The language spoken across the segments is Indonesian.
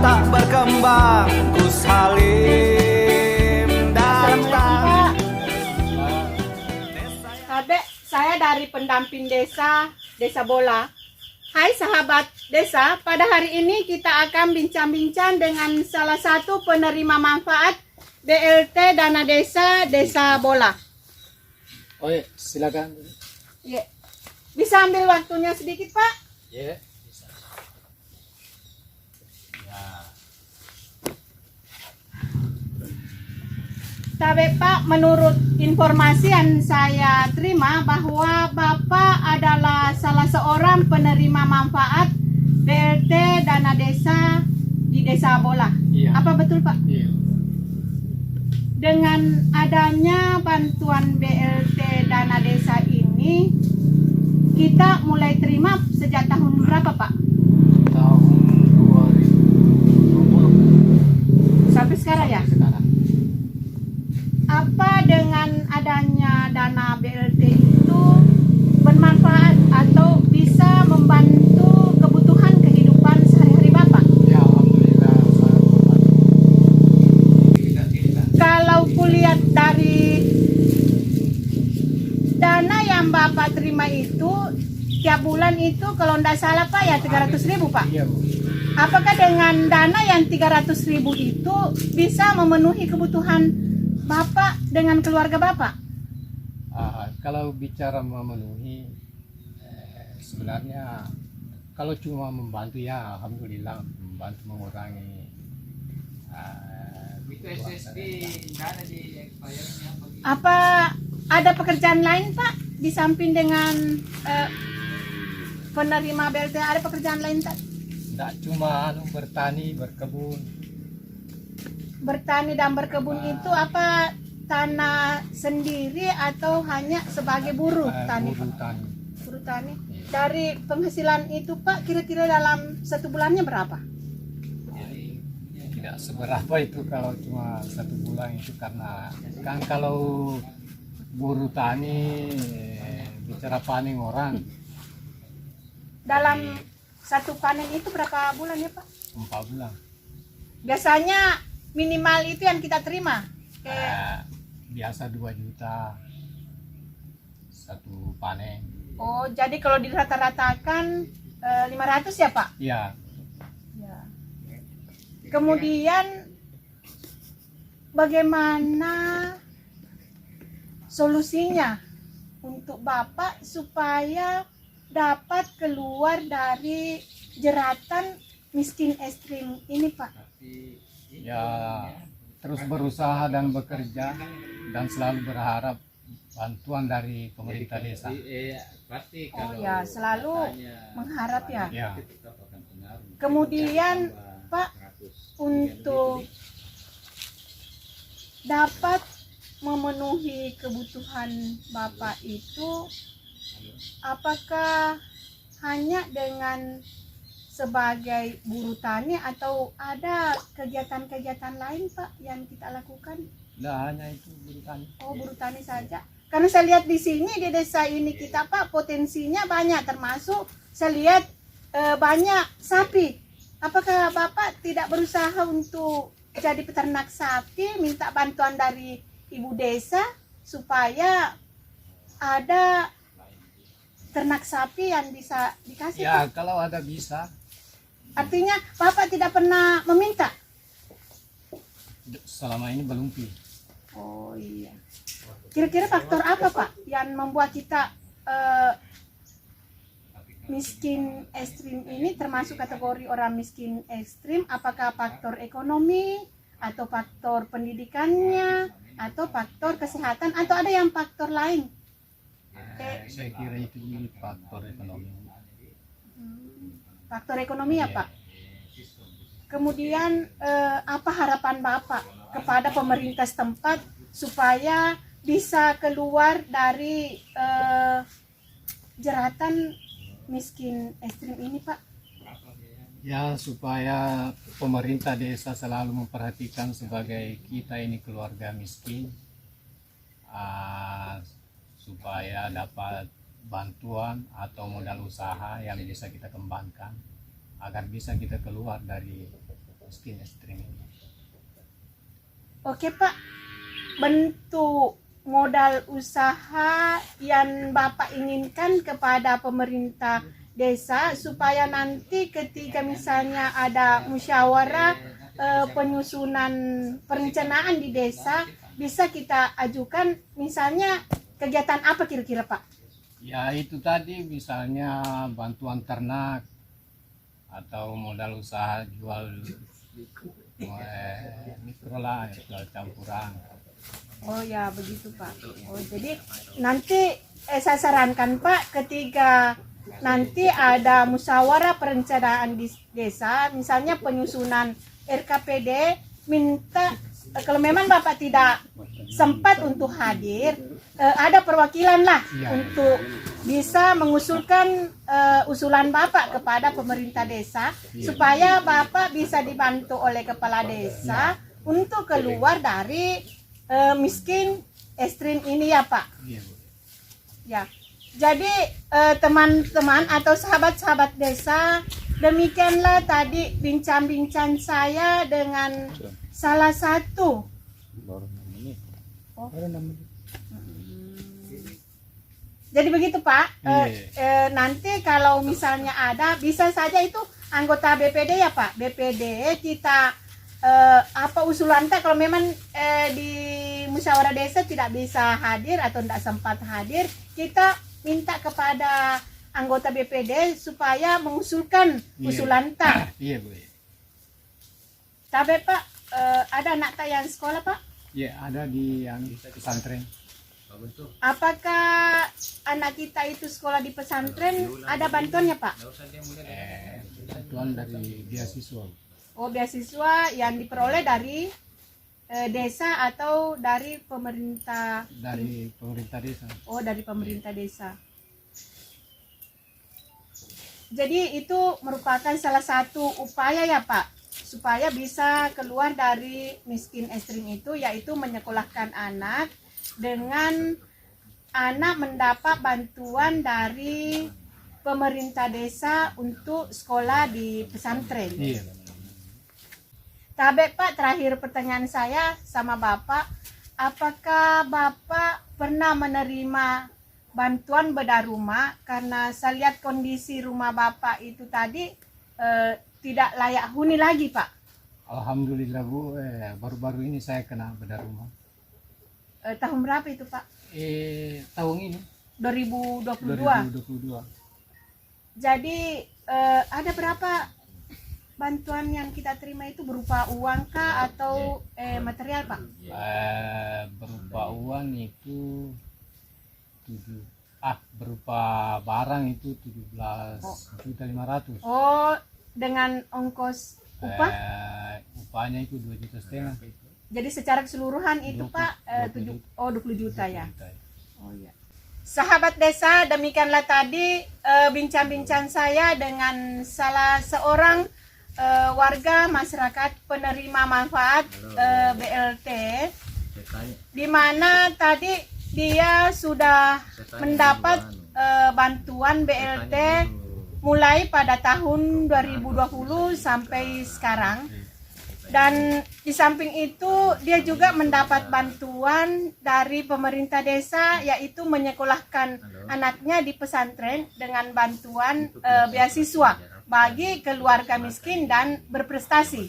tak berkembang, Gus Halim datang. Kadek, saya dari pendamping Desa Bola. Hai sahabat desa, pada hari ini kita akan bincang-bincang dengan salah satu penerima manfaat BLT Dana Desa Bola. Oh ya, silakan. Ya. Bisa ambil waktunya sedikit, Pak? Ya, bisa. Ya. Tapi Pak, menurut informasi yang saya terima bahwa Bapak adalah salah seorang penerima manfaat BLT Dana Desa di Desa Bola. Iya. Apa betul, Pak? Iya. Dengan adanya bantuan BLT Dana Desa ini, kita mulai terima sejak tahun berapa, Pak? Tahun 2020 Sampai sekarang ya? sekarang. Apa dengan adanya dana BLT itu bermanfaat atau bisa membantu kebutuhan kehidupan sehari-hari Bapak? Ya, alhamdulillah saya membantu. Kalau kulihat dari dana yang Bapak terima itu tiap bulan itu kalau tidak salah Pak ya 300.000 Pak. Iya, Bu. Apakah dengan dana yang 300.000 itu bisa memenuhi kebutuhan Bapak dengan keluarga Bapak? Kalau bicara memenuhi, sebenarnya kalau cuma membantu ya alhamdulillah membantu mengurangi Apa ada pekerjaan lain Pak di samping dengan penerima BLT, ada pekerjaan lain tak? tidak cuma bertani, berkebun. Bertani dan berkebun itu apa tanah sendiri atau hanya sebagai buruh tani? Buruh tani. Buruh tani. Dari penghasilan itu Pak kira-kira dalam satu bulannya berapa? Tidak seberapa itu kalau cuma satu bulan itu, karena kan kalau buruh tani bicara panen orang Dalam satu panen itu berapa bulan ya Pak? 4 bulan. Biasanya minimal itu yang kita terima. Biasa 2 juta satu panen. Oh, jadi kalau dirata-ratakan 500 ya Pak? Ya, Ya. Kemudian bagaimana solusinya untuk Bapak supaya dapat keluar dari jeratan miskin ekstrim ini Pak? ya terus berusaha dan bekerja dan selalu berharap bantuan dari pemerintah desa. Oh ya, selalu mengharap ya. Ya, Kemudian Pak, untuk dapat memenuhi kebutuhan Bapak itu, apakah hanya dengan sebagai buruh tani atau ada kegiatan-kegiatan lain Pak yang kita lakukan? tidak hanya itu buruh tani. Oh, buruh tani saja. Karena saya lihat di sini di desa ini kita Pak potensinya banyak, termasuk saya lihat banyak sapi. Apakah Bapak tidak berusaha untuk jadi peternak sapi, minta bantuan dari ibu desa supaya ada ternak sapi yang bisa dikasih Ya, Pak? kalau ada bisa. Artinya Bapak tidak pernah meminta? Selama ini belum pi. Oh iya. Kira-kira faktor apa Pak yang membuat kita miskin ekstrim ini termasuk kategori orang miskin ekstrim? Apakah faktor ekonomi atau faktor pendidikannya atau faktor kesehatan atau ada yang faktor lain? Saya kira itu faktor ekonomi. Faktor ekonomi ya Pak. Kemudian apa harapan Bapak kepada pemerintah setempat supaya bisa keluar dari jeratan miskin ekstrim ini Pak? Ya, supaya pemerintah desa selalu memperhatikan sebagai kita ini keluarga miskin, supaya dapat bantuan atau modal usaha yang bisa kita kembangkan agar bisa kita keluar dari miskin ekstrim ini. Oke Pak, bentuk modal usaha yang Bapak inginkan kepada pemerintah desa supaya nanti ketika misalnya ada musyawarah penyusunan perencanaan di desa bisa kita ajukan, misalnya kegiatan apa kira-kira Pak? Ya itu tadi misalnya bantuan ternak atau modal usaha jual mikro lah, jual campuran. Oh ya begitu Pak. Oh jadi nanti saya sarankan Pak, ketika nanti ada musyawarah perencanaan di desa, misalnya penyusunan RKPD, minta kalau memang Bapak tidak sempat untuk hadir, ada perwakilan lah untuk bisa mengusulkan usulan Bapak kepada pemerintah desa supaya Bapak bisa dibantu oleh kepala desa untuk keluar dari miskin ekstrim ini ya Pak. Ya. Jadi teman-teman atau sahabat-sahabat desa, demikianlah tadi bincang-bincang saya dengan salah satu. Jadi begitu Pak. Nanti kalau misalnya ada, bisa saja itu anggota BPD ya Pak. BPD kita apa usulan kalau memang di musyawarah desa tidak bisa hadir atau tidak sempat hadir, kita minta kepada anggota BPD supaya mengusulkan usulan tak. Iya Bu. Tapi Pak, ada anak tak yang sekolah Pak? Iya ada di yang pesantren. Apakah anak kita itu sekolah di pesantren ada bantuannya Pak? Bantuan dari beasiswa. Oh beasiswa yang diperoleh dari desa atau dari pemerintah? Dari pemerintah desa. Oh dari pemerintah desa. Jadi itu merupakan salah satu upaya ya Pak, supaya bisa keluar dari miskin ekstrim itu, yaitu menyekolahkan anak dengan anak mendapat bantuan dari pemerintah desa untuk sekolah di pesantren. Iya. Tapi Pak, terakhir pertanyaan saya sama Bapak, apakah Bapak pernah menerima bantuan bedah rumah? Karena saya lihat kondisi rumah Bapak itu tadi tidak layak huni lagi Pak. Alhamdulillah Bu, baru-baru ini saya kena bedah rumah. Tahun berapa itu Pak? Tahun ini 2022. 2022. Jadi ada berapa bantuan yang kita terima itu, berupa uang kah atau material Pak? Berupa uang itu berupa barang itu 17.500.000. Oh, dengan ongkos upah? Upahnya itu 2,5 juta. Jadi secara keseluruhan itu 20 Pak 20 juta ya. 20 juta. Oh iya. Sahabat desa, demikianlah tadi bincang-bincang saya dengan salah seorang warga masyarakat penerima manfaat BLT, di mana tadi dia sudah mendapat bantuan BLT mulai pada tahun 2020 sampai sekarang. Dan di samping itu dia juga mendapat bantuan dari pemerintah desa, yaitu menyekolahkan anaknya di pesantren dengan bantuan beasiswa bagi keluarga miskin dan berprestasi.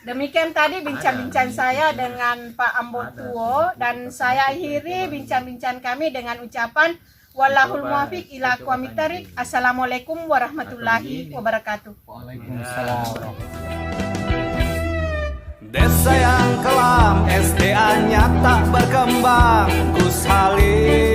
Demikian tadi bincang-bincang saya dengan Pak Ambotuo, dan saya akhiri bincang-bincang kami dengan ucapan wallahul muwaffiq ila aqwamit thoriq. Assalamualaikum warahmatullahi wabarakatuh. Waalaikumsalam. Desa yang kelam, SDA-nya tak berkembang, Gus Halim